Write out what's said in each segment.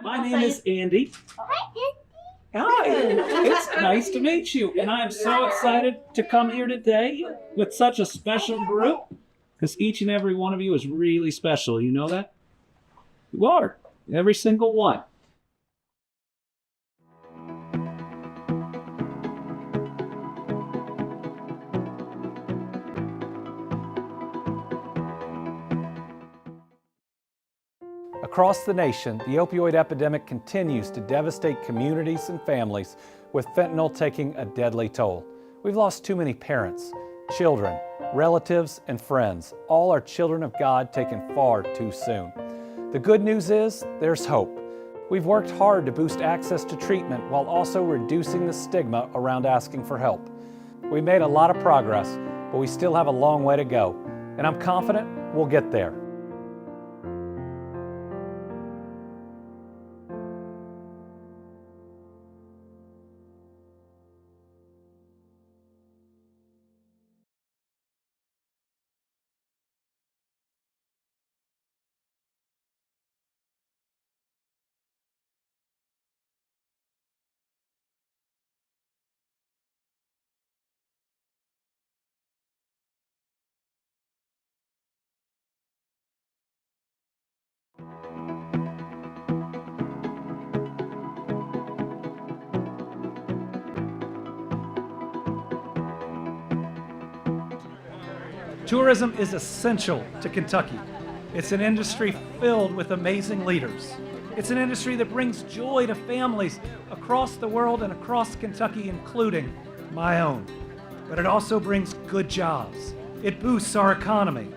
My name is Andy. Hi, it's nice to meet you. And I'm so excited to come here today with such a special group because each and every one of you is really special. You know that? You are. Every single one. Across the nation, the opioid epidemic continues to devastate communities and families, with fentanyl taking a deadly toll. We've lost too many parents, children, relatives, and friends. All are children of God taken far too soon. The good news is there's hope. We've worked hard to boost access to treatment while also reducing the stigma around asking for help. We made a lot of progress, but we still have a long way to go, and I'm confident we'll get there. Tourism is essential to Kentucky. It's an industry filled with amazing leaders. It's an industry that brings joy to families across the world and across Kentucky, including my own. But it also brings good jobs. It boosts our economy,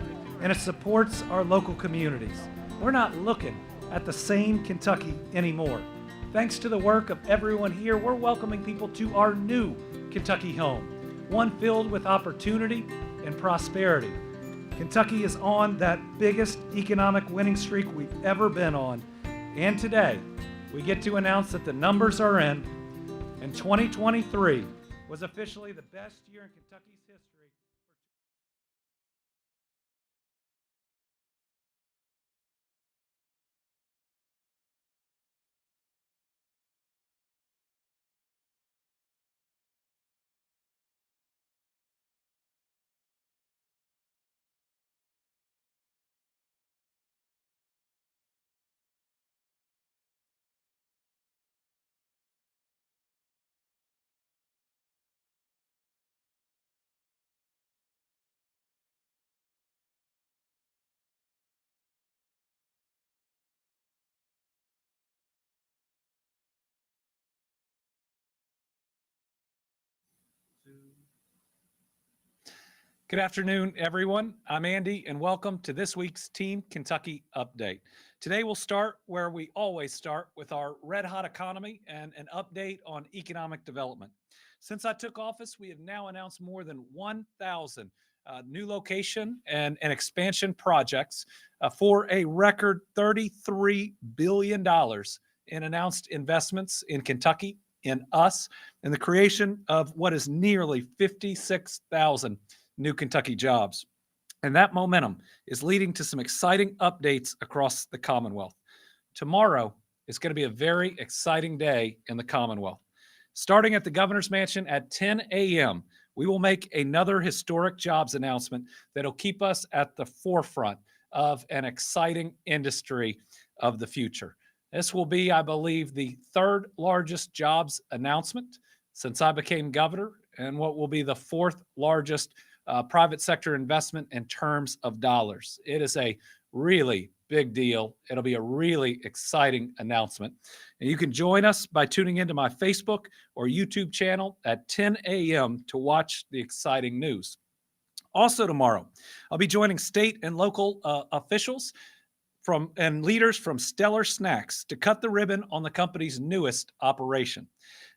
and it supports our local communities. We're not looking at the same Kentucky anymore. Thanks to the work of everyone here, we're welcoming people to our new Kentucky home, one filled with opportunity and prosperity. Kentucky is on that biggest economic winning streak we've ever been on. And today, we get to announce that the numbers are in, and 2023 was officially the best year in Kentucky's history. Good afternoon, everyone. I'm Andy, and welcome to this week's Team Kentucky Update. Today we'll start where we always start, with our red-hot economy and an update on economic development. Since I took office, we have now announced more than 1,000 new location and expansion projects for a record $33 billion in announced investments in Kentucky, in us, and the creation of what is nearly 56,000 new Kentucky jobs. And that momentum is leading to some exciting updates across the Commonwealth. Tomorrow is going to be a very exciting day in the Commonwealth. Starting at the Governor's Mansion at 10 a.m., we will make another historic jobs announcement that'll keep us at the forefront of an exciting industry of the future. This will be, I believe, the third largest jobs announcement since I became governor, and what will be the fourth largest private sector investment in terms of dollars. It is a really big deal. It'll be a really exciting announcement. And you can join us by tuning into my Facebook or YouTube channel at 10 a.m. to watch the exciting news. Also tomorrow, I'll be joining state and local officials and leaders from Stellar Snacks to cut the ribbon on the company's newest operation.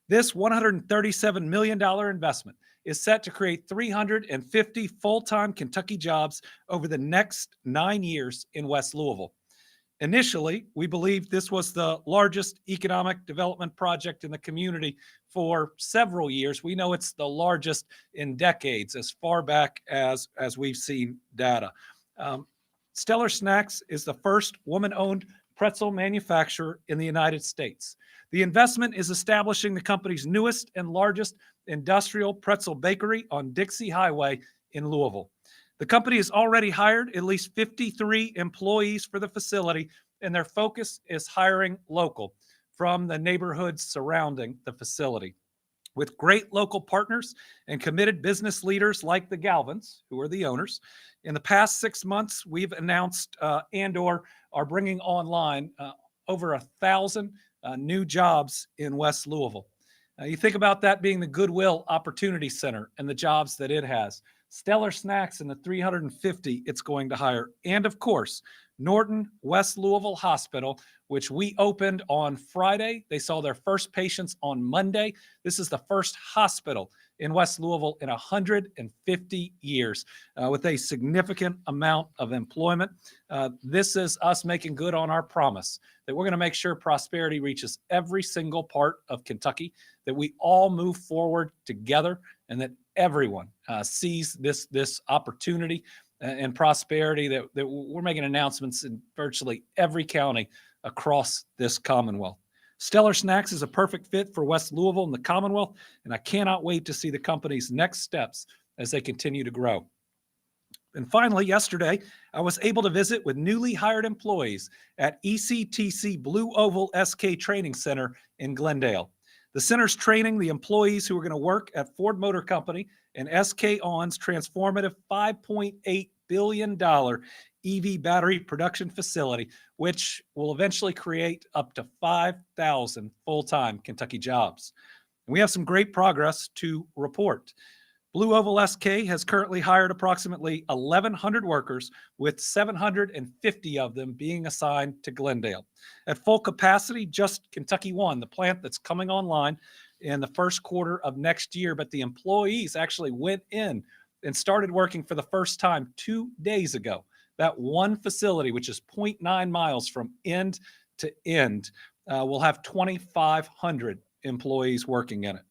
This $137 million investment is set to create 350 full-time Kentucky jobs over the next 9 years in West Louisville. Initially, we believed this was the largest economic development project in the community for several years. We know it's the largest in decades, as far back as we've seen data. Stellar Snacks is the first woman-owned pretzel manufacturer in the United States. The investment is establishing the company's newest and largest industrial pretzel bakery on Dixie Highway in Louisville. The company has already hired at least 53 employees for the facility, and their focus is hiring local from the neighborhoods surrounding the facility. With great local partners and committed business leaders like the Galvins, who are the owners, in the past 6 months, we've announced and/or are bringing online over 1,000 new jobs in West Louisville. You think about that being the Goodwill Opportunity Center and the jobs that it has. Stellar Snacks and the 350 it's going to hire. And of course, Norton West Louisville Hospital, which we opened on Friday. They saw their first patients on Monday. This is the first hospital in West Louisville in 150 years with a significant amount of employment. This is us making good on our promise that we're going to make sure prosperity reaches every single part of Kentucky, that we all move forward together, and that everyone sees this opportunity and prosperity, that we're making announcements in virtually every county across this Commonwealth. Stellar Snacks is a perfect fit for West Louisville and the Commonwealth, and I cannot wait to see the company's next steps as they continue to grow. And finally, yesterday, I was able to visit with newly hired employees at ECTC Blue Oval SK Training Center in Glendale. The center's training the employees who are going to work at Ford Motor Company and SK On's transformative $5.8 billion EV battery production facility, which will eventually create up to 5,000 full-time Kentucky jobs. And we have some great progress to report. Blue Oval SK has currently hired approximately 1,100 workers, with 750 of them being assigned to Glendale. At full capacity, just Kentucky One, the plant that's coming online in the first quarter of next year, but the employees actually went in and started working for the first time 2 days ago. That one facility, which is 0.9 miles from end to end, will have 2,500 employees working in it.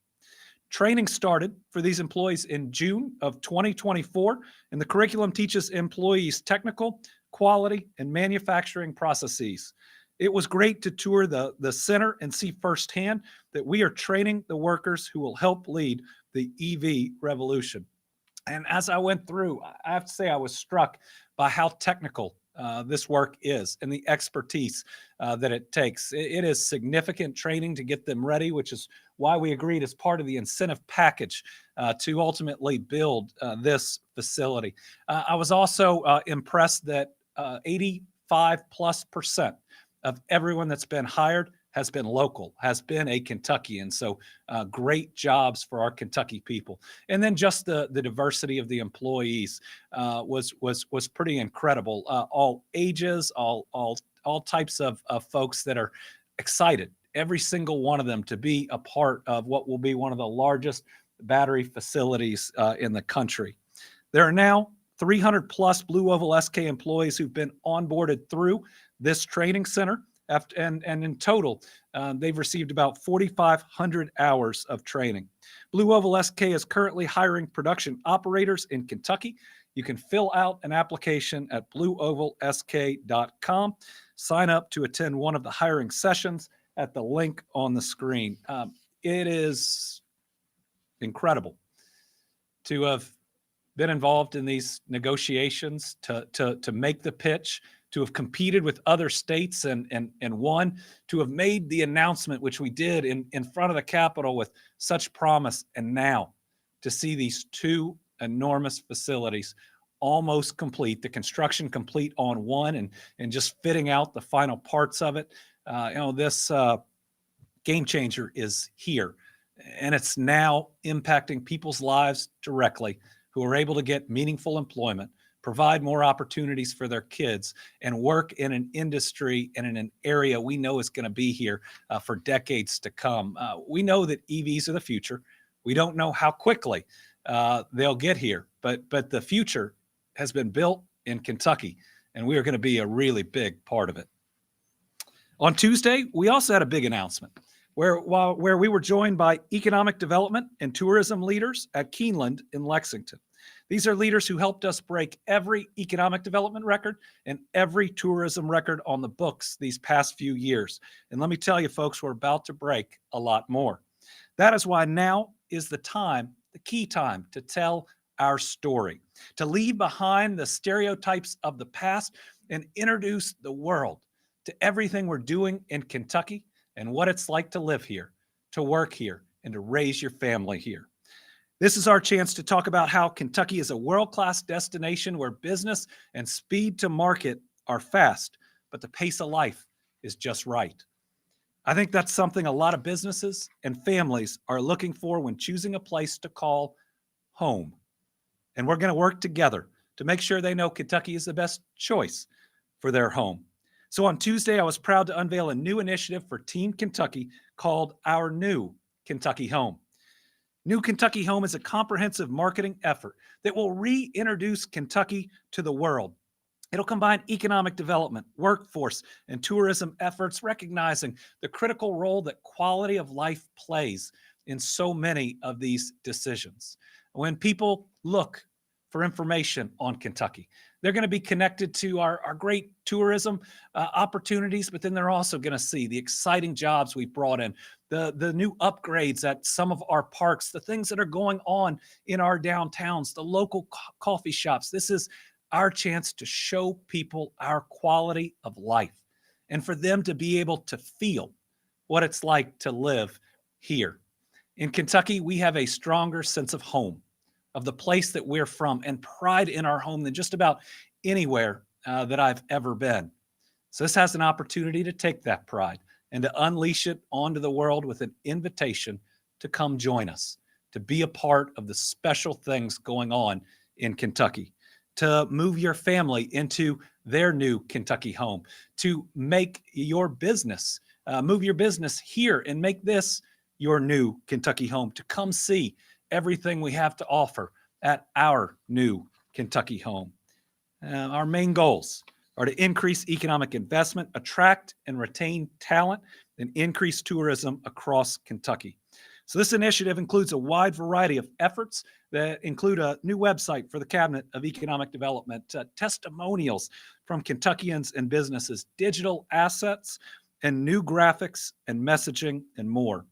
Training started for these employees in June of 2024, and the curriculum teaches employees technical, quality, and manufacturing processes. It was great to tour the center and see firsthand that we are training the workers who will help lead the EV revolution. And as I went through, I have to say I was struck by how technical this work is and the expertise that it takes. It is significant training to get them ready, which is why we agreed as part of the incentive package to ultimately build this facility. I was also impressed that 85+% of everyone that's been hired has been local, has been a Kentuckian. So great jobs for our Kentucky people. And then just the diversity of the employees was pretty incredible. All ages, all types of folks that are excited, every single one of them, to be a part of what will be one of the largest battery facilities in the country. There are now 300 plus Blue Oval SK employees who've been onboarded through this training center. And in total, they've received about 4,500 hours of training. Blue Oval SK is currently hiring production operators in Kentucky. You can fill out an application at blueovalsk.com. Sign up to attend one of the hiring sessions at the link on the screen. It is incredible to have been involved in these negotiations, to make the pitch, to have competed with other states and won, to have made the announcement, which we did in front of the Capitol with such promise, and now to see these two enormous facilities almost complete, the construction complete on one, and just fitting out the final parts of it. This game changer is here, and it's now impacting people's lives directly, who are able to get meaningful employment, provide more opportunities for their kids, and work in an industry and in an area we know is going to be here for decades to come. We know that EVs are the future. We don't know how quickly they'll get here, but the future has been built in Kentucky, and we are going to be a really big part of it. On Tuesday, we also had a big announcement where we were joined by economic development and tourism leaders at Keeneland in Lexington. These are leaders who helped us break every economic development record and every tourism record on the books these past few years. And let me tell you, folks, we're about to break a lot more. That is why now is the time, the key time, to tell our story, to leave behind the stereotypes of the past and introduce the world to everything we're doing in Kentucky and what it's like to live here, to work here, and to raise your family here. This is our chance to talk about how Kentucky is a world-class destination where business and speed to market are fast, but the pace of life is just right. I think that's something a lot of businesses and families are looking for when choosing a place to call home. And we're going to work together to make sure they know Kentucky is the best choice for their home. So on Tuesday, I was proud to unveil a new initiative for Team Kentucky called Our New Kentucky Home. New Kentucky Home is a comprehensive marketing effort that will reintroduce Kentucky to the world. It'll combine economic development, workforce, and tourism efforts, recognizing the critical role that quality of life plays in so many of these decisions. When people look for information on Kentucky, they're going to be connected to our great tourism opportunities, but then they're also going to see the exciting jobs we've brought in, the new upgrades at some of our parks, the things that are going on in our downtowns, the local coffee shops. This is our chance to show people our quality of life and for them to be able to feel what it's like to live here. In Kentucky, we have a stronger sense of home, of the place that we're from, and pride in our home than just about anywhere that I've ever been. So this has an opportunity to take that pride and to unleash it onto the world with an invitation to come join us, to be a part of the special things going on in Kentucky, to move your family into their new Kentucky home, to make your business, move your business here and make this your new Kentucky home, to come see everything we have to offer at our new Kentucky home. Our main goals are to increase economic investment, attract and retain talent, and increase tourism across Kentucky. So this initiative includes a wide variety of efforts that include a new website for the Cabinet of Economic Development, testimonials from Kentuckians and businesses, digital assets, and new graphics and messaging and more.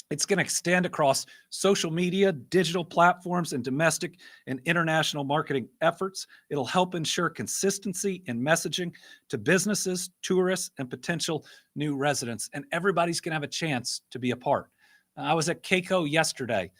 It's going to extend across social media, digital platforms, and domestic and international marketing efforts. It'll help ensure consistency in messaging to businesses, tourists, and potential new residents. And everybody's going to have a chance to be a part. I was at KCO yesterday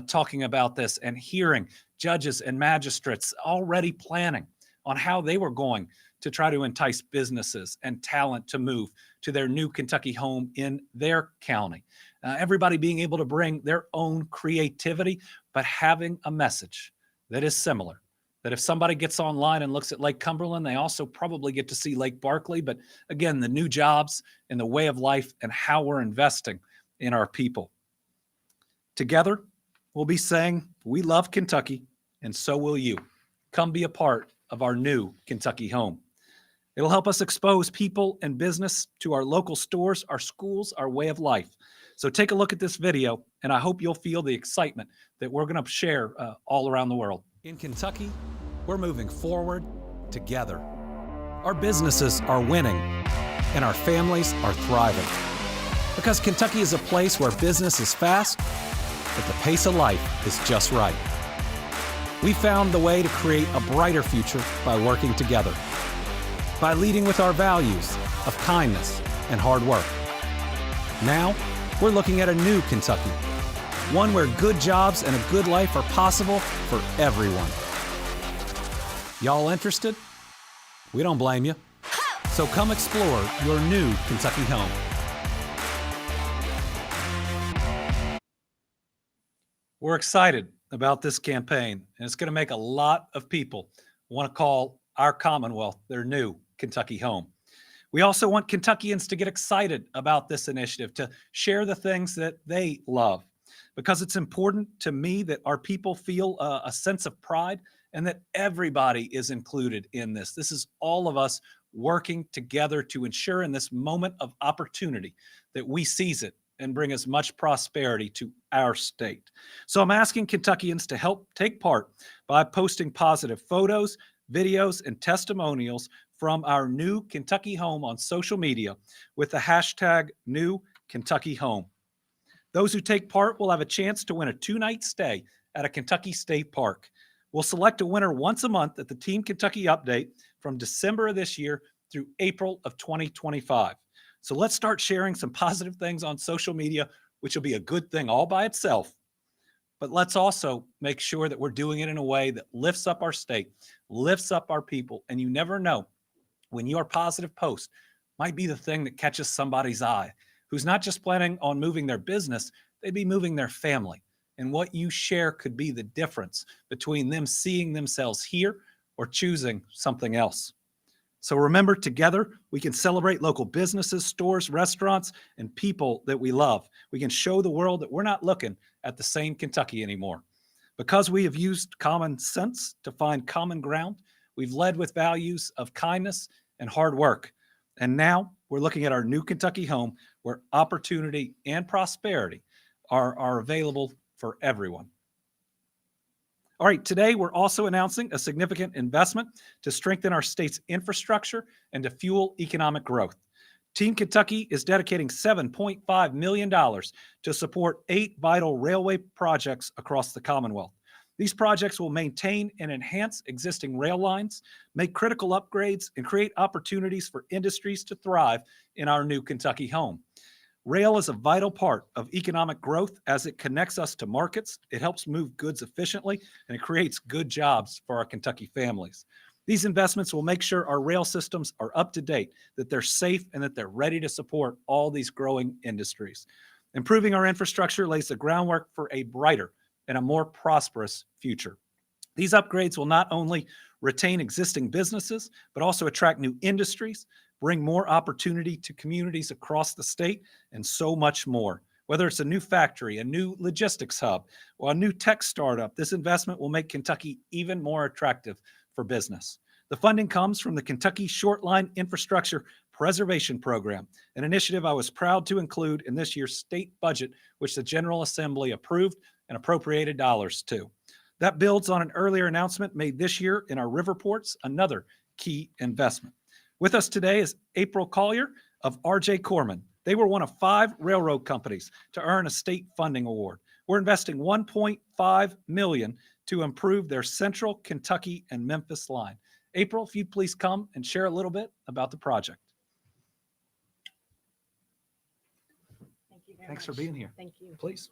talking about this and hearing judges and magistrates already planning on how they were going to try to entice businesses and talent to move to their new Kentucky home in their county. Everybody being able to bring their own creativity, but having a message that is similar. That if somebody gets online and looks at Lake Cumberland, they also probably get to see Lake Barkley. But again, the new jobs and the way of life and how we're investing in our people. Together, we'll be saying, we love Kentucky, and so will you. Come be a part of our new Kentucky home. It'll help us expose people and business to our local stores, our schools, our way of life. So take a look at this video, and I hope you'll feel the excitement that we're going to share all around the world. In Kentucky, we're moving forward together. Our businesses are winning, and our families are thriving. Because Kentucky is a place where business is fast, but the pace of life is just right. We found the way to create a brighter future by working together, by leading with our values of kindness and hard work. Now, we're looking at a new Kentucky, one where good jobs and a good life are possible for everyone. Y'all interested? We don't blame you. So come explore your new Kentucky home. We're excited about this campaign, and it's going to make a lot of people want to call our Commonwealth their new Kentucky home. We also want Kentuckians to get excited about this initiative, to share the things that they love, because it's important to me that our people feel a sense of pride and that everybody is included in this. This is all of us working together to ensure in this moment of opportunity that we seize it and bring as much prosperity to our state. So I'm asking Kentuckians to help take part by posting positive photos, videos, and testimonials from our new Kentucky home on social media with the hashtag New Kentucky Home. Those who take part will have a chance to win a 2-night stay at a Kentucky State Park. We'll select a winner once a month at the Team Kentucky Update from December of this year through April of 2025. So let's start sharing some positive things on social media, which will be a good thing all by itself. But let's also make sure that we're doing it in a way that lifts up our state, lifts up our people. And you never know when your positive post might be the thing that catches somebody's eye who's not just planning on moving their business, they'd be moving their family. And what you share could be the difference between them seeing themselves here or choosing something else. So remember, together, we can celebrate local businesses, stores, restaurants, and people that we love. We can show the world that we're not looking at the same Kentucky anymore. Because we have used common sense to find common ground, we've led with values of kindness and hard work. And now we're looking at our new Kentucky home where opportunity and prosperity are available for everyone. All right, today we're also announcing a significant investment to strengthen our state's infrastructure and to fuel economic growth. Team Kentucky is dedicating $7.5 million to support 8 vital railway projects across the Commonwealth. These projects will maintain and enhance existing rail lines, make critical upgrades, and create opportunities for industries to thrive in our new Kentucky home. Rail is a vital part of economic growth as it connects us to markets, it helps move goods efficiently, and it creates good jobs for our Kentucky families. These investments will make sure our rail systems are up to date, that they're safe, and that they're ready to support all these growing industries. Improving our infrastructure lays the groundwork for a brighter and a more prosperous future. These upgrades will not only retain existing businesses, but also attract new industries, bring more opportunity to communities across the state, and so much more. Whether it's a new factory, a new logistics hub, or a new tech startup, this investment will make Kentucky even more attractive for business. The funding comes from the Kentucky Short Line Infrastructure Preservation Program, an initiative I was proud to include in this year's state budget, which the General Assembly approved and appropriated dollars to. That builds on an earlier announcement made this year in our river ports, another key investment. With us today is April Collier of R.J. Corman. They were one of 5 railroad companies to earn a state funding award. We're investing $1.5 million to improve their Central Kentucky and Memphis line. April, if you'd please come and share a little bit about the project. Thank you very Thanks much. for being here. Thank you. Please.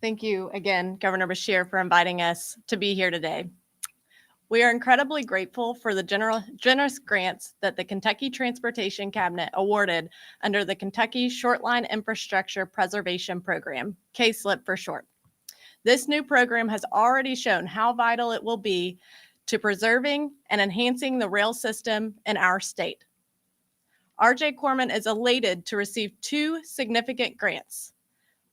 Thank you again, Governor Beshear, for inviting us to be here today. We are incredibly grateful for the generous grants that the Kentucky Transportation Cabinet awarded under the Kentucky Short Line Infrastructure Preservation Program, KSLIP for short. This new program has already shown how vital it will be to preserving and enhancing the rail system in our state. R.J. Corman is elated to receive 2 significant grants.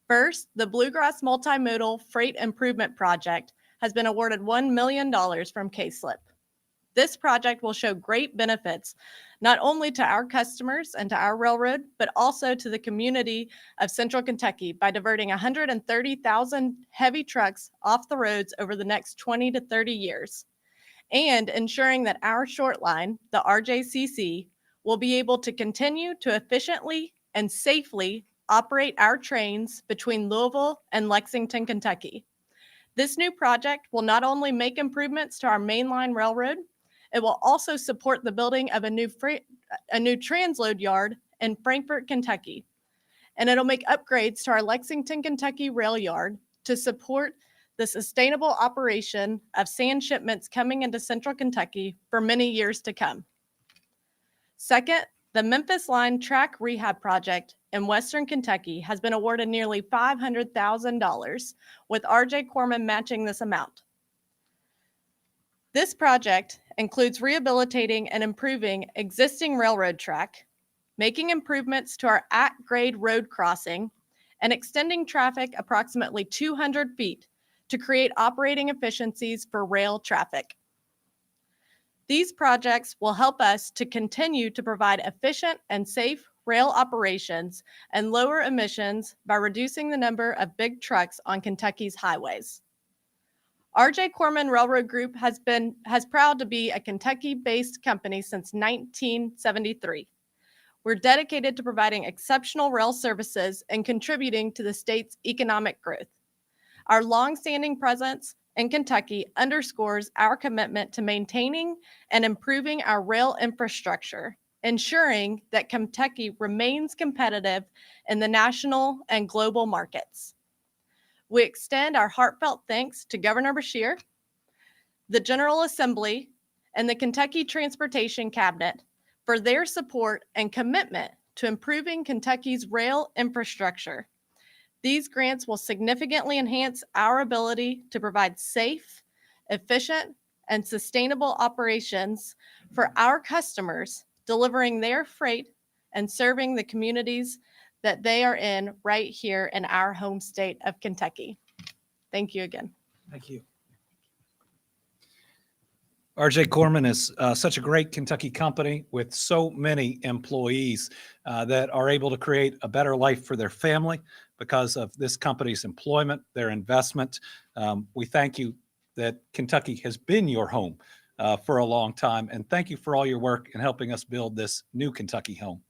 First, the Bluegrass Multimodal Freight Improvement Project has been awarded $1 million from KSLIP. This project will show great benefits not only to our customers and to our railroad, but also to the community of Central Kentucky by diverting 130,000 heavy trucks off the roads over the next 20 to 30 years, and ensuring that our short line, the RJCC, will be able to continue to efficiently and safely operate our trains between Louisville and Lexington, Kentucky. This new project will not only make improvements to our mainline railroad, it will also support the building of a new transload yard in Frankfort, Kentucky. And it'll make upgrades to our Lexington, Kentucky rail yard to support the sustainable operation of sand shipments coming into Central Kentucky for many years to come. Second, the Memphis Line Track Rehab Project in Western Kentucky has been awarded nearly $500,000, with R.J. Corman matching this amount. This project includes rehabilitating and improving existing railroad track, making improvements to our at-grade road crossing, and extending traffic approximately 200 feet to create operating efficiencies for rail traffic. These projects will help us to continue to provide efficient and safe rail operations and lower emissions by reducing the number of big trucks on Kentucky's highways. R.J. Corman Railroad Group has proud to be a Kentucky-based company since 1973. We're dedicated to providing exceptional rail services and contributing to the state's economic growth. Our longstanding presence in Kentucky underscores our commitment to maintaining and improving our rail infrastructure, ensuring that Kentucky remains competitive in the national and global markets. We extend our heartfelt thanks to Governor Beshear, the General Assembly, and the Kentucky Transportation Cabinet for their support and commitment to improving Kentucky's rail infrastructure. These grants will significantly enhance our ability to provide safe, efficient, and sustainable operations for our customers, delivering their freight and serving the communities that they are in right here in our home state of Kentucky. Thank you again. Thank you. R.J. Corman is such a great Kentucky company with so many employees that are able to create a better life for their family because of this company's employment, their investment. We thank you that Kentucky has been your home for a long time, and thank you for all your work in helping us build this new Kentucky home.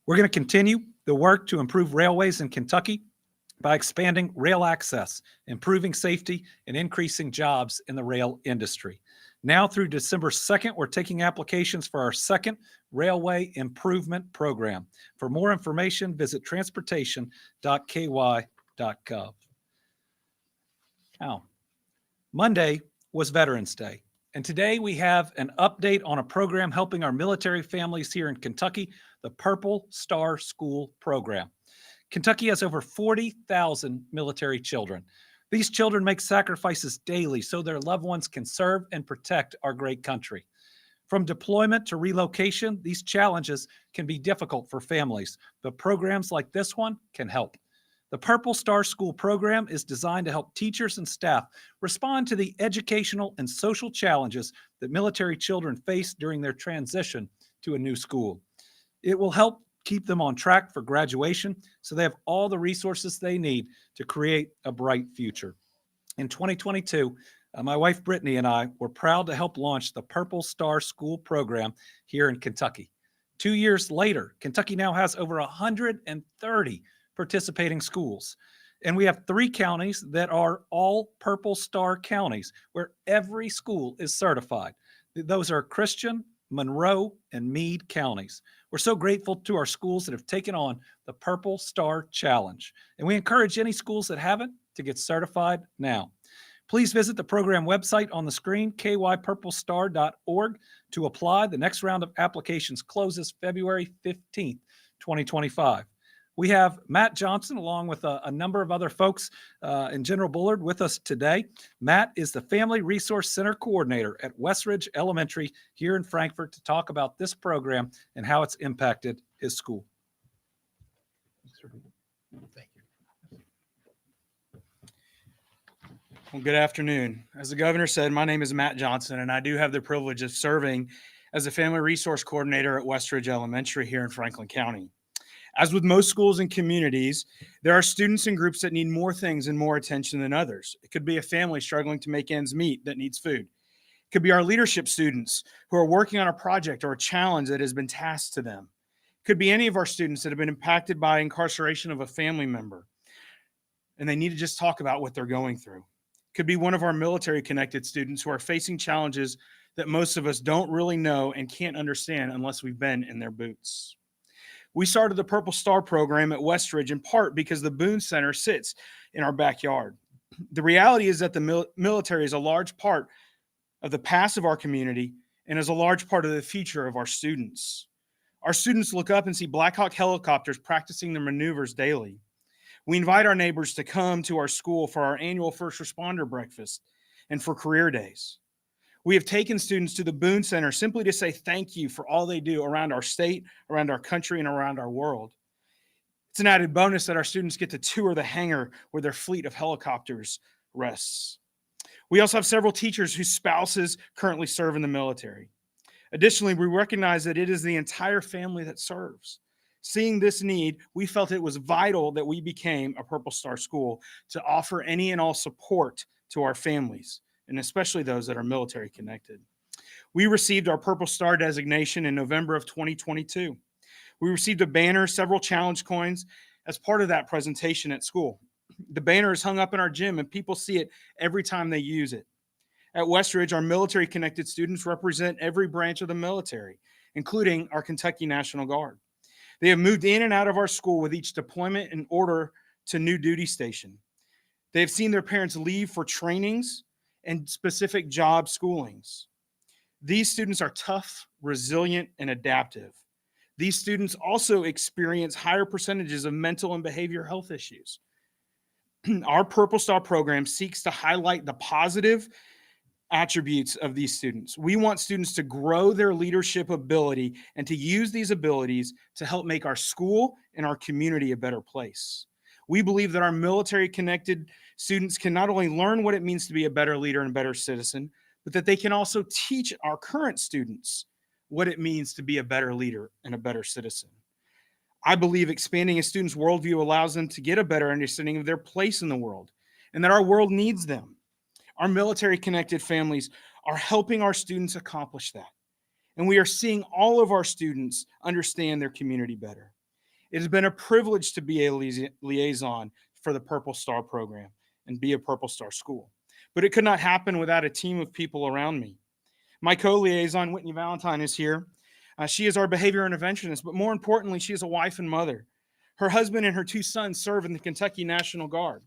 We're going to continue the work to improve railways in Kentucky by expanding rail access, improving safety, and increasing jobs in the rail industry. Now through December 2nd, we're taking applications for our second Railway Improvement Program. For more information, visit transportation.ky.gov. Now, Monday was Veterans Day, and today we have an update on a program helping our military families here in Kentucky, the Purple Star School Program. Kentucky has over 40,000 military children. These children make sacrifices daily so their loved ones can serve and protect our great country. From deployment to relocation, these challenges can be difficult for families, but programs like this one can help. The Purple Star School Program is designed to help teachers and staff respond to the educational and social challenges that military children face during their transition to a new school. It will help keep them on track for graduation so they have all the resources they need to create a bright future. In 2022, my wife Brittany and I were proud to help launch the Purple Star School Program here in Kentucky. 2 years later, Kentucky now has over 130 participating schools. And we have 3 counties that are all Purple Star counties where every school is certified. Those are Christian, Monroe, and Meade counties. We're so grateful to our schools that have taken on the Purple Star Challenge. And we encourage any schools that haven't to get certified now. Please visit the program website on the screen, kypurplestar.org, to apply. The next round of applications closes February 15th, 2025. We have Matt Johnson along with a number of other folks and General Bullard with us today. Matt is the Family Resource Center Coordinator at Westridge Elementary here in Frankfort to talk about this program and how it's impacted his school. Thank you. Well, good afternoon. As the governor said, my name is Matt Johnson, and I do have the privilege of serving as a Family Resource Coordinator at Westridge Elementary here in Franklin County. As with most schools and communities, there are students and groups that need more things and more attention than others. It could be a family struggling to make ends meet that needs food. It could be our leadership students who are working on a project or a challenge that has been tasked to them. It could be any of our students that have been impacted by incarceration of a family member, and they need to just talk about what they're going through. It could be one of our military-connected students who are facing challenges that most of us don't really know and can't understand unless we've been in their boots. We started the Purple Star program at Westridge in part because the Boone Center sits in our backyard. The reality is that the military is a large part of the past of our community and is a large part of the future of our students. Our students look up and see Black Hawk helicopters practicing their maneuvers daily. We invite our neighbors to come to our school for our annual first responder breakfast and for career days. We have taken students to the Boone Center simply to say thank you for all they do around our state, around our country, and around our world. It's an added bonus that our students get to tour the hangar where their fleet of helicopters rests. We also have several teachers whose spouses currently serve in the military. Additionally, we recognize that it is the entire family that serves. Seeing this need, we felt it was vital that we became a Purple Star school to offer any and all support to our families, and especially those that are military connected. We received our Purple Star designation in November of 2022. We received a banner, several challenge coins as part of that presentation at school. The banner is hung up in our gym and people see it every time they use it. At Westridge, our military connected students represent every branch of the military, including our Kentucky National Guard. They have moved in and out of our school with each deployment in order to new duty station. They have seen their parents leave for trainings and specific job schoolings. These students are tough, resilient, and adaptive. These students also experience higher percentages of mental and behavioral health issues. Our Purple Star program seeks to highlight the positive attributes of these students. We want students to grow their leadership ability and to use these abilities to help make our school and our community a better place. We believe that our military connected students can not only learn what it means to be a better leader and better citizen, but that they can also teach our current students what it means to be a better leader and a better citizen. I believe expanding a student's worldview allows them to get a better understanding of their place in the world and that our world needs them. Our military connected families are helping our students accomplish that. And we are seeing all of our students understand their community better. It has been a privilege to be a liaison for the Purple Star program and be a Purple Star school. But it could not happen without a team of people around me. My co-liaison, Whitney Valentine, is here. She is our behavior interventionist, but more importantly, she is a wife and mother. Her husband and her 2 sons serve in the Kentucky National Guard.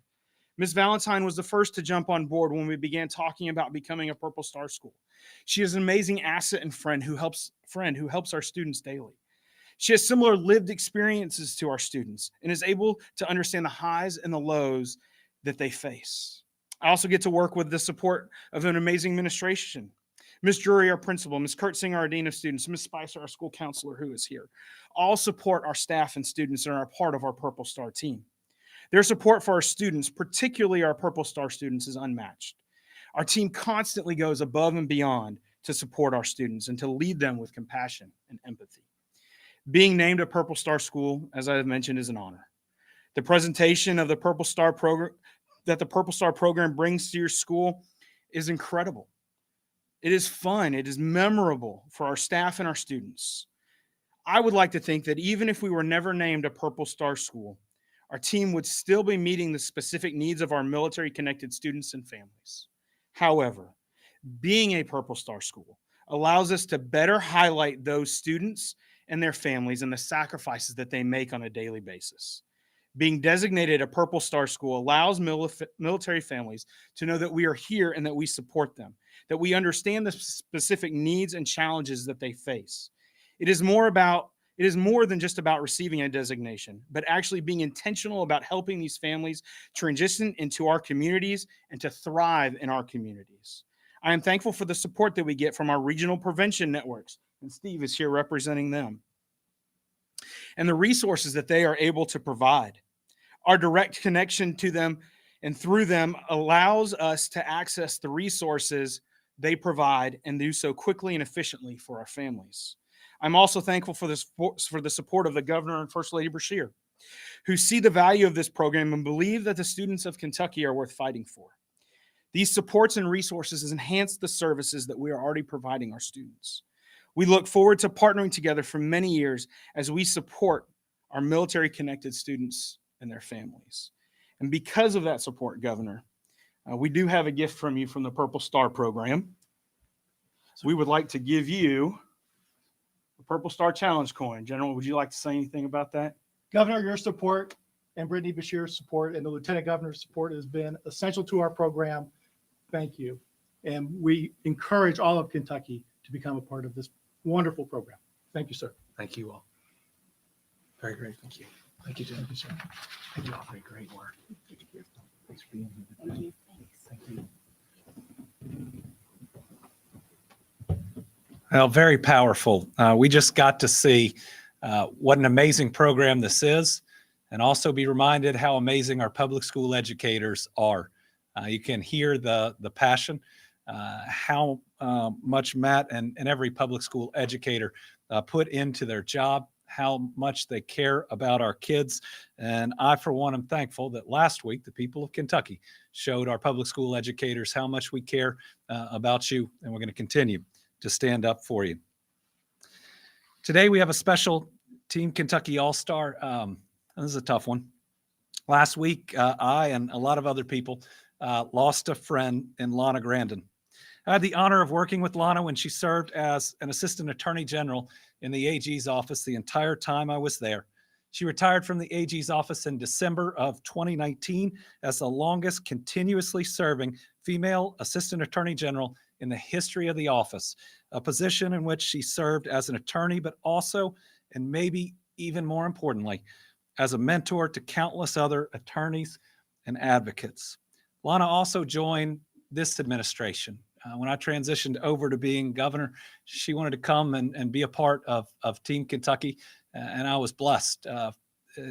Ms. Valentine was the first to jump on board when we began talking about becoming a Purple Star school. She is an amazing asset and friend who helps our students daily. She has similar lived experiences to our students and is able to understand the highs and the lows that they face. I also get to work with the support of an amazing administration. Ms. Drury, our principal, Ms. Kurtzinger, our dean of students, Ms. Spicer, our school counselor who is here, all support our staff and students and are a part of our Purple Star team. Their support for our students, particularly our Purple Star students, is unmatched. Our team constantly goes above and beyond to support our students and to lead them with compassion and empathy. Being named a Purple Star school, as I have mentioned, is an honor. The presentation of the Purple Star program that the Purple Star program brings to your school is incredible. It is fun. It is memorable for our staff and our students. I would like to think that even if we were never named a Purple Star school, our team would still be meeting the specific needs of our military-connected students and families. However, being a Purple Star school allows us to better highlight those students and their families and the sacrifices that they make on a daily basis. Being designated a Purple Star school allows military families to know that we are here and that we support them, that we understand the specific needs and challenges that they face. It is more than just about receiving a designation, but actually being intentional about helping these families transition into our communities and to thrive in our communities. I am thankful for the support that we get from our regional prevention networks, and Steve is here representing them, and the resources that they are able to provide. Our direct connection to them and through them allows us to access the resources they provide and do so quickly and efficiently for our families. I'm also thankful for the support of the Governor and First Lady Beshear, who see the value of this program and believe that the students of Kentucky are worth fighting for. These supports and resources enhance the services that we are already providing our students. We look forward to partnering together for many years as we support our military-connected students and their families. And because of that support, Governor, we do have a gift from you from the Purple Star program. We would like to give you a Purple Star Challenge coin. General, would you like to say anything about that? Governor, your support and Brittany Beshear's support and the Lieutenant Governor's support has been essential to our program. Thank you. And we encourage all of Kentucky to become a part of this wonderful program. Thank you, sir. Thank you all. Very great. Thank you. Thank you, Jim. Thank you all for your great work. Thanks for being here. Thank you. Well, very powerful. We just got to see what an amazing program this is, and also be reminded how amazing our public school educators are. You can hear the passion, how much Matt and every public school educator put into their job, how much they care about our kids. And I, for one, am thankful that last week, the people of Kentucky showed our public school educators how much we care about you, and we're going to continue to stand up for you. Today, we have a special Team Kentucky All-Star. This is a tough one. Last week, I and a lot of other people lost a friend in Lana Grandon. I had the honor of working with Lana when she served as an assistant attorney general in the AG's office the entire time I was there. She retired from the AG's office in December of 2019 as the longest continuously serving female assistant attorney general in the history of the office, a position in which she served as an attorney, but also, and maybe even more importantly, as a mentor to countless other attorneys and advocates. Lana also joined this administration. When I transitioned over to being governor, she wanted to come and be a part of Team Kentucky, and I was blessed.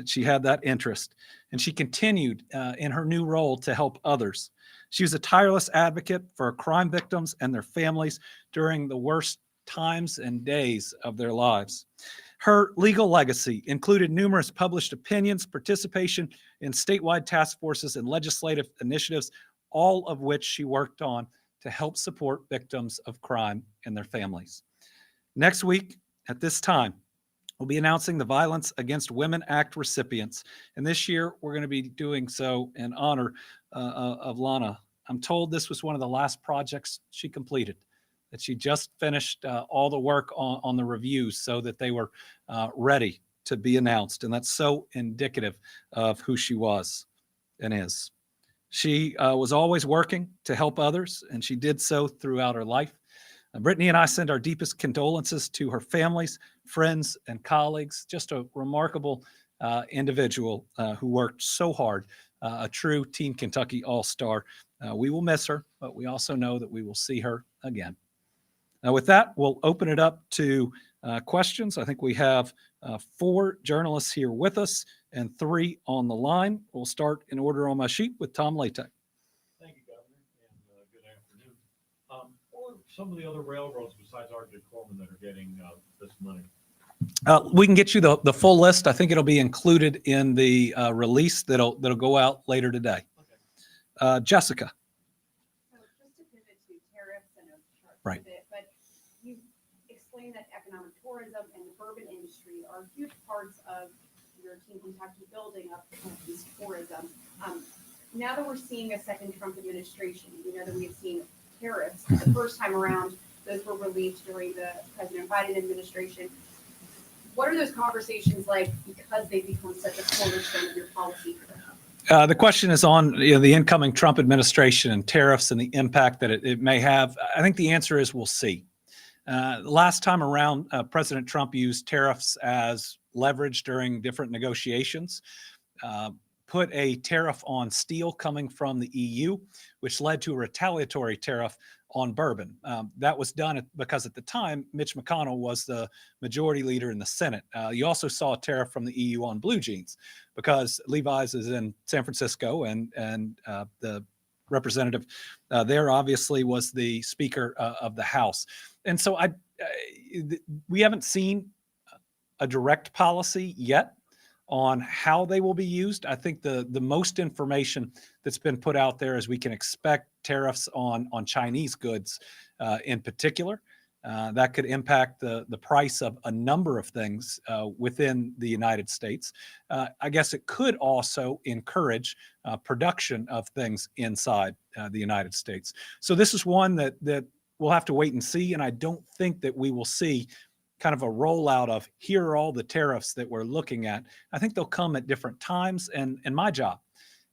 She had that interest, and she continued in her new role to help others. She was a tireless advocate for crime victims and their families during the worst times and days of their lives. Her legal legacy included numerous published opinions, participation in statewide task forces and legislative initiatives, all of which she worked on to help support victims of crime and their families. Next week, at this time, we'll be announcing the Violence Against Women Act recipients. And this year, we're going to be doing so in honor of Lana. I'm told this was one of the last projects she completed, that she just finished all the work on the reviews so that they were ready to be announced. And that's so indicative of who she was and is. She was always working to help others, and she did so throughout her life. Brittany and I send our deepest condolences to her families, friends, and colleagues. Just a remarkable individual who worked so hard, a true Team Kentucky All-Star. We will miss her, but we also know that we will see her again. Now, with that, we'll open it up to questions. I think we have 4 journalists here with us and 3 on the line. We'll start in order on my sheet with Tom Latek. Thank you, Governor, and good afternoon. What are some of the other railroads besides Arctic Coleman that are getting this money? We can get you the full list. I think it'll be included in the release that'll go out later today. Okay. Jessica. So just to pivot to tariffs and a short Right. pivot, but you explained that economic tourism and the bourbon industry are huge parts of your Team Kentucky building up this tourism. Now that we're seeing a second Trump administration, we know that we have seen tariffs the first time around. Those were relieved during the President Biden administration. What are those conversations like because they become such a cornerstone of your policy for them? The question is on the incoming Trump administration and tariffs and the impact that it may have. I think the answer is we'll see. Last time around, President Trump used tariffs as leverage during different negotiations, put a tariff on steel coming from the EU, which led to a retaliatory tariff on bourbon. That was done because at the time, Mitch McConnell was the majority leader in the Senate. You also saw a tariff from the EU on blue jeans because Levi's is in San Francisco and the representative there obviously was the Speaker of the House. And so we haven't seen a direct policy yet on how they will be used. I think the most information that's been put out there is we can expect tariffs on Chinese goods in particular. That could impact the price of a number of things within the United States. I guess it could also encourage production of things inside the United States. So this is one that we'll have to wait and see, and I don't think that we will see kind of a rollout of here are all the tariffs that we're looking at. I think they'll come at different times, and my job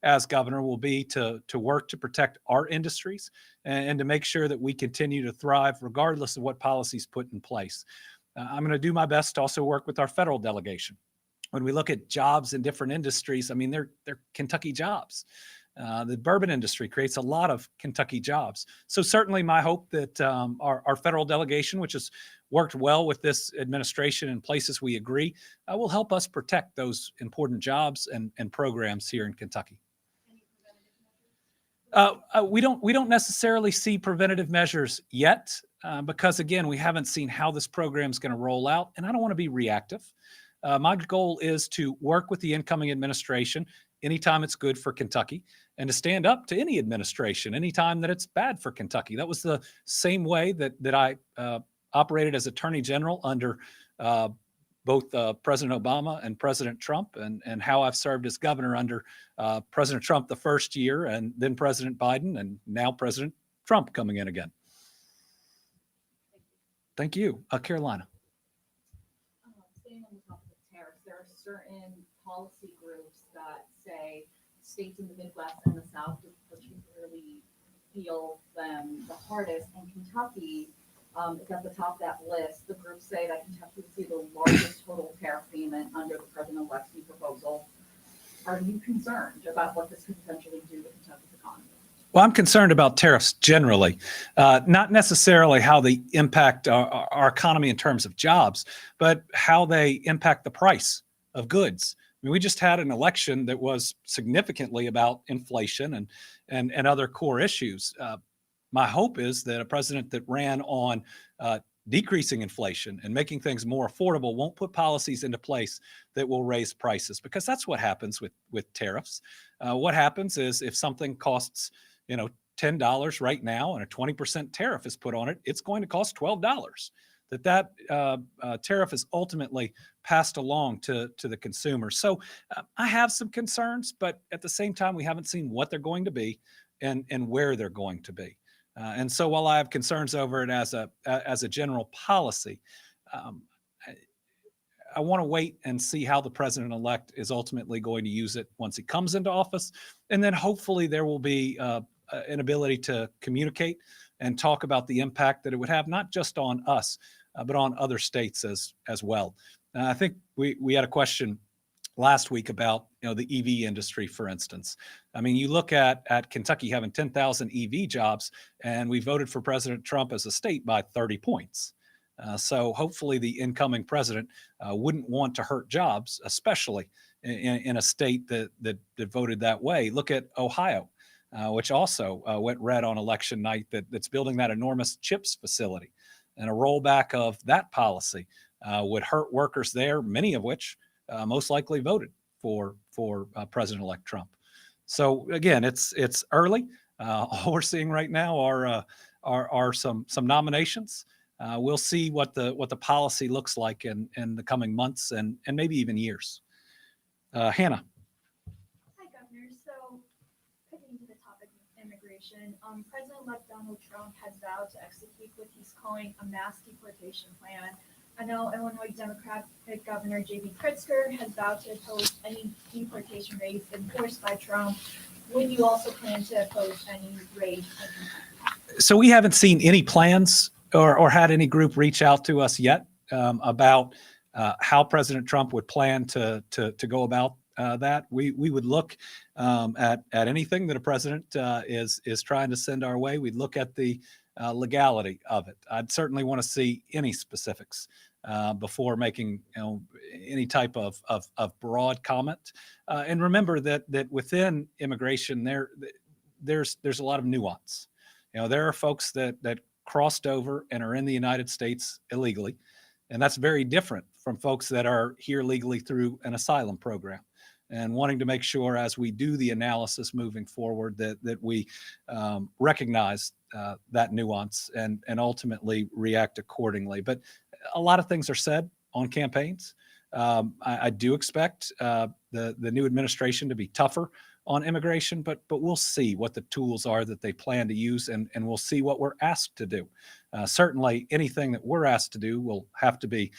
as governor will be to work to protect our industries and to make sure that we continue to thrive regardless of what policies put in place. I'm going to do my best to also work with our federal delegation. When we look at jobs in different industries, I mean, they're Kentucky jobs. The bourbon industry creates a lot of Kentucky jobs. So certainly my hope that our federal delegation, which has worked well with this administration in places we agree, will help us protect those important jobs and programs here in Kentucky. We don't necessarily see preventative measures yet because, again, we haven't seen how this program is going to roll out, and I don't want to be reactive. My goal is to work with the incoming administration anytime it's good for Kentucky, and to stand up to any administration anytime that it's bad for Kentucky. That was the same way that I operated as Attorney General under both President Obama and President Trump, and how I've served as governor under President Trump the first year, and then President Biden, and now President Trump coming in again. Thank you. Carolina. Staying on the topic of tariffs, there are certain policy groups that say states in the Midwest and the South particularly feel them the hardest, and Kentucky is at the top of that list. The groups say that Kentucky would see the largest total tariff payment under the President-elect's new proposal. Are you concerned about what this could potentially do to Kentucky's economy? Well, I'm concerned about tariffs generally, not necessarily how they impact our economy in terms of jobs, but how they impact the price of goods. I mean, we just had an election that was significantly about inflation and other core issues. My hope is that a president that ran on decreasing inflation and making things more affordable won't put policies into place that will raise prices, because that's what happens with tariffs. What happens is if something costs, $10 right now and a 20% tariff is put on it, it's going to cost $12. That tariff is ultimately passed along to the consumer. So I have some concerns, but at the same time, we haven't seen what they're going to be and where they're going to be. And so while I have concerns over it as a general policy, I want to wait and see how the president-elect is ultimately going to use it once he comes into office. And then hopefully there will be an ability to communicate and talk about the impact that it would have, not just on us, but on other states as well. I think we had a question last week about the EV industry, for instance. I mean, you look at Kentucky having 10,000 EV jobs, and we voted for President Trump as a state by 30 points. So hopefully the incoming president wouldn't want to hurt jobs, especially in a state that voted that way. Look at Ohio, which also went red on election night, that's building that enormous chips facility. And a rollback of that policy would hurt workers there, many of which most likely voted for President-elect Trump. So again, it's early. All we're seeing right now are some nominations. We'll see what the policy looks like in the coming months and maybe even years. Hannah. Hi, Governor. So, pivoting to the topic of immigration, President-elect Donald Trump has vowed to execute what he's calling a mass deportation plan. I know Illinois Democratic Governor J.B. Pritzker has vowed to oppose any deportation raids enforced by Trump. Would you also plan to oppose any raids? So we haven't seen any plans or had any group reach out to us yet about how President Trump would plan to go about that. We would look at anything that a president is trying to send our way. We'd look at the legality of it. I'd certainly want to see any specifics before making any type of broad comment. And remember that within immigration there's a lot of nuance. There are folks that crossed over and are in the United States illegally, and that's very different from folks that are here legally through an asylum program. And wanting to make sure as we do the analysis moving forward that we recognize that nuance and ultimately react accordingly. But a lot of things are said on campaigns. I do expect the new administration to be tougher on immigration, but we'll see what the tools are that they plan to use, and we'll see what we're asked to do. Certainly anything that we're asked to do will have to be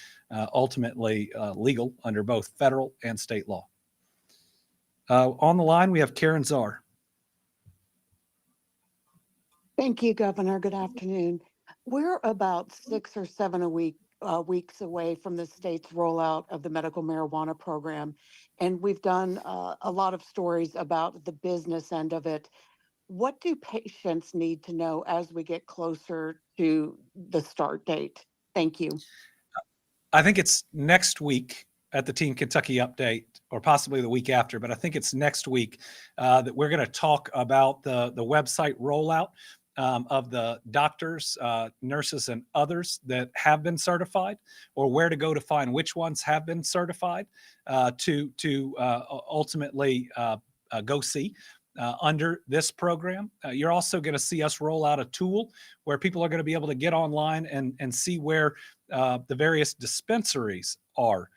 ultimately legal under both federal and state law. On the line, we have Karen Czar. Thank you, Governor. Good afternoon. We're about 6 or 7 weeks away from the state's rollout of the medical marijuana program, and we've done a lot of stories about the business end of it. What do patients need to know as we get closer to the start date? Thank you. I think it's next week at the Team Kentucky update, or possibly the week after, but I think it's next week that we're going to talk about the website rollout. of the doctors, nurses, and others that have been certified, or where to go to find which ones have been certified to ultimately go see. Under this program, you're also going to see us roll out a tool where people are going to be able to get online and see where the various dispensaries are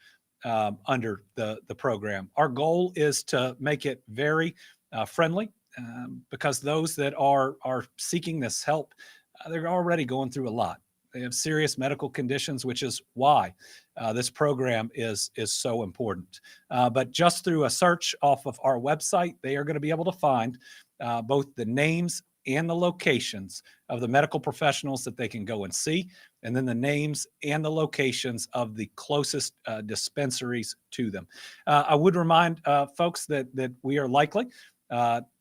under the program. Our goal is to make it very friendly because those that are seeking this help, they're already going through a lot. They have serious medical conditions, which is why this program is so important. But just through a search off of our website, they are going to be able to find both the names and the locations of the medical professionals that they can go and see, and then the names and the locations of the closest dispensaries to them. I would remind folks that we are likely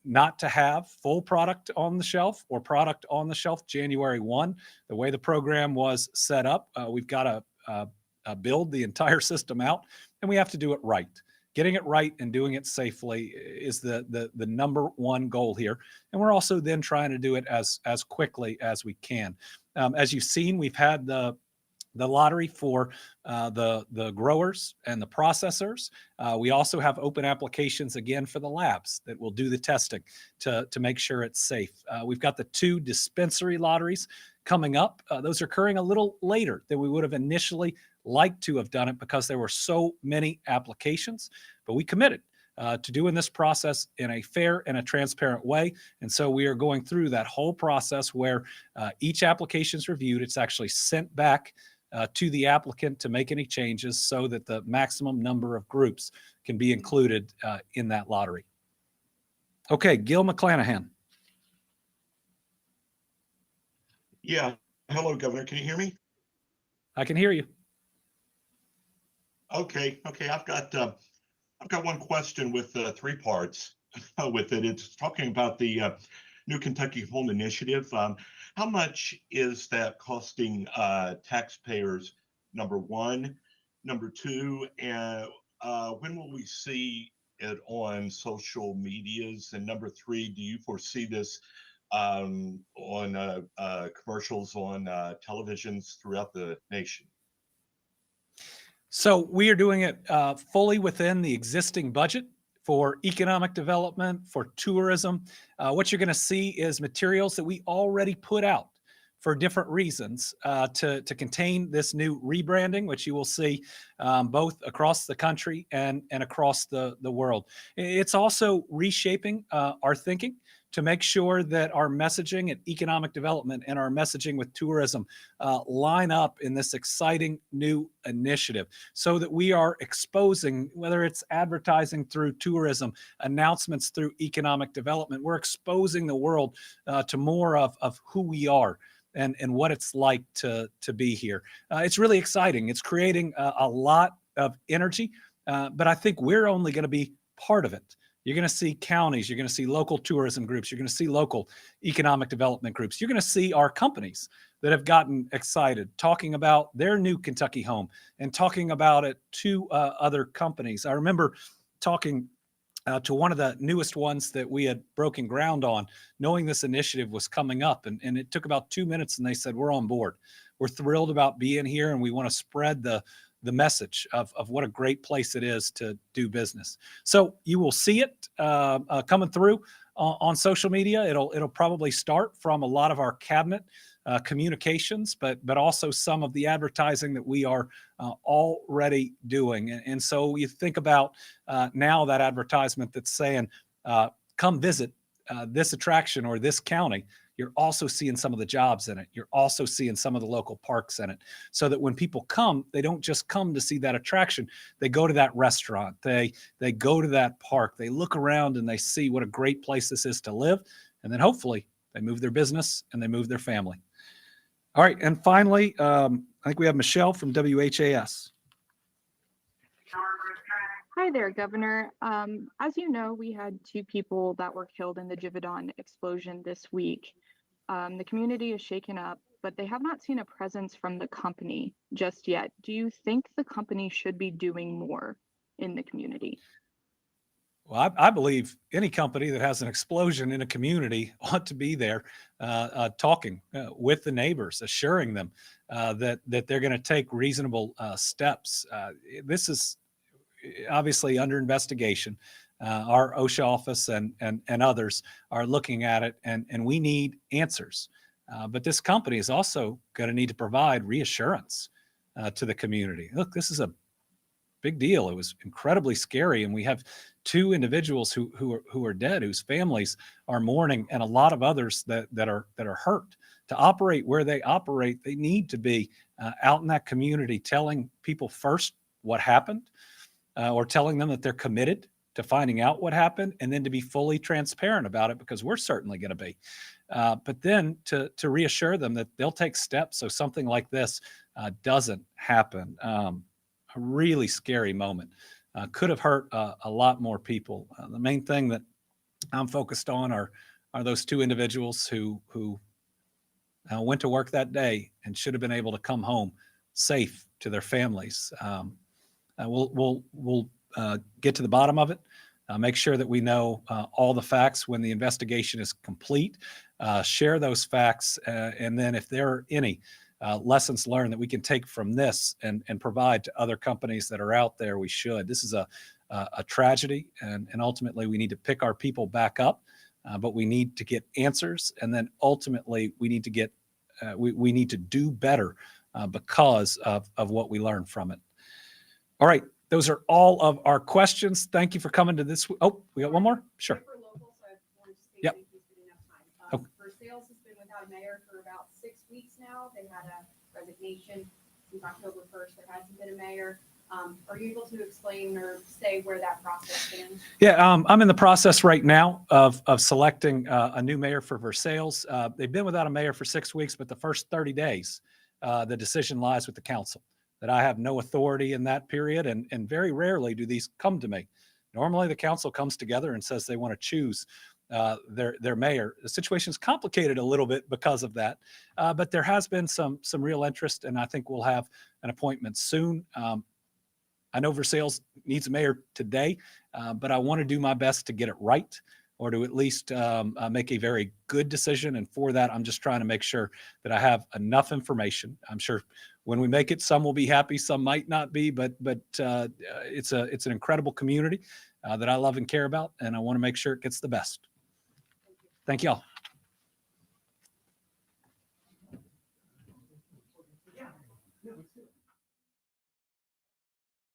not to have full product on the shelf or product on the shelf January 1. The way the program was set up, we've got to build the entire system out, and we have to do it right. Getting it right and doing it safely is the number one goal here. And we're also then trying to do it as quickly as we can. As you've seen, we've had the lottery for the growers and the processors. We also have open applications again for the labs that will do the testing to make sure it's safe. We've got the 2 dispensary lotteries coming up. Those are occurring a little later than we would have initially liked to have done it because there were so many applications, but we committed to doing this process in a fair and a transparent way. And so we are going through that whole process where each application is reviewed. It's actually sent back to the applicant to make any changes so that the maximum number of groups can be included in that lottery. Okay, Gil McClanahan. Yeah. Hello, Governor. Can you hear me? I can hear you. Okay. I've got one question with 3 parts with it. It's talking about the New Kentucky Home Initiative. How much is that costing taxpayers? Number 1. Number 2, and when will we see it on social medias? And number 3, do you foresee this on commercials on televisions throughout the nation? So we are doing it fully within the existing budget for economic development, for tourism. What you're going to see is materials that we already put out for different reasons to contain this new rebranding, which you will see both across the country and across the world. It's also reshaping our thinking to make sure that our messaging at economic development and our messaging with tourism line up in this exciting new initiative so that we are exposing, whether it's advertising through tourism, announcements through economic development, we're exposing the world to more of who we are and what it's like to be here. It's really exciting. It's creating a lot of energy, but I think we're only going to be part of it. You're going to see counties, you're going to see local tourism groups, you're going to see local economic development groups. You're going to see our companies that have gotten excited talking about their new Kentucky home and talking about it to other companies. I remember talking to one of the newest ones that we had broken ground on, knowing this initiative was coming up. And it took about 2 minutes and they said, we're on board. We're thrilled about being here and we want to spread the message of what a great place it is to do business. So you will see it coming through on social media. It'll probably start from a lot of our cabinet communications, but also some of the advertising that we are already doing. And so you think about now that advertisement that's saying, come visit this attraction or this county. You're also seeing some of the jobs in it. You're also seeing some of the local parks in it. So that when people come, they don't just come to see that attraction. They go to that restaurant. They go to that park. They look around and they see what a great place this is to live. And then hopefully they move their business and they move their family. All right. And finally, I think we have Michelle from WHAS. Hi there, Governor. As you know, we had 2 people that were killed in the Givaudan explosion this week. The community is shaken up, but they have not seen a presence from the company just yet. Do you think the company should be doing more in the community? Well, I believe any company that has an explosion in a community ought to be there talking with the neighbors, assuring them that they're going to take reasonable steps. This is obviously under investigation. Our OSHA office and others are looking at it, and we need answers. But this company is also going to need to provide reassurance to the community. Look, this is a big deal. It was incredibly scary, and we have two individuals who are dead, whose families are mourning, and a lot of others that are hurt. To operate where they operate, they need to be out in that community, telling people first what happened, or telling them that they're committed to finding out what happened, and then to be fully transparent about it, because we're certainly going to be. But then to reassure them that they'll take steps so something like this doesn't happen. A really scary moment. Could have hurt a lot more people. The main thing that I'm focused on are those two individuals who went to work that day and should have been able to come home safe to their families. We'll get to the bottom of it. Make sure that we know all the facts when the investigation is complete. Share those facts, and then if there are any lessons learned that we can take from this and provide to other companies that are out there, we should. This is a tragedy, and ultimately we need to pick our people back up, but we need to get answers, and then ultimately we need to get we need to do better because of what we learned from it. All right, those are all of our questions. Thank you for coming to this. Oh, we got one more? Sure. For local, so I wanted to say Yep. thank you for enough time. Versailles has been without a mayor for about 6 weeks now. They had a resignation since October 1st. There hasn't been a mayor. Are you able to explain or say where that process stands? Yeah, I'm in the process right now of selecting a new mayor for Versailles. They've been without a mayor for 6 weeks, but the first 30 days, the decision lies with the council. That I have no authority in that period, and very rarely do these come to me. Normally, the council comes together and says they want to choose their mayor. The situation is complicated a little bit because of that, but there has been some real interest, and I think we'll have an appointment soon. I know Versailles needs a mayor today, but I want to do my best to get it right, or to at least make a very good decision. And for that, I'm just trying to make sure that I have enough information. I'm sure when we make it, some will be happy, some might not be, but it's an incredible community that I love and care about, and I want to make sure it gets the best. Thank y'all. Yeah, let's do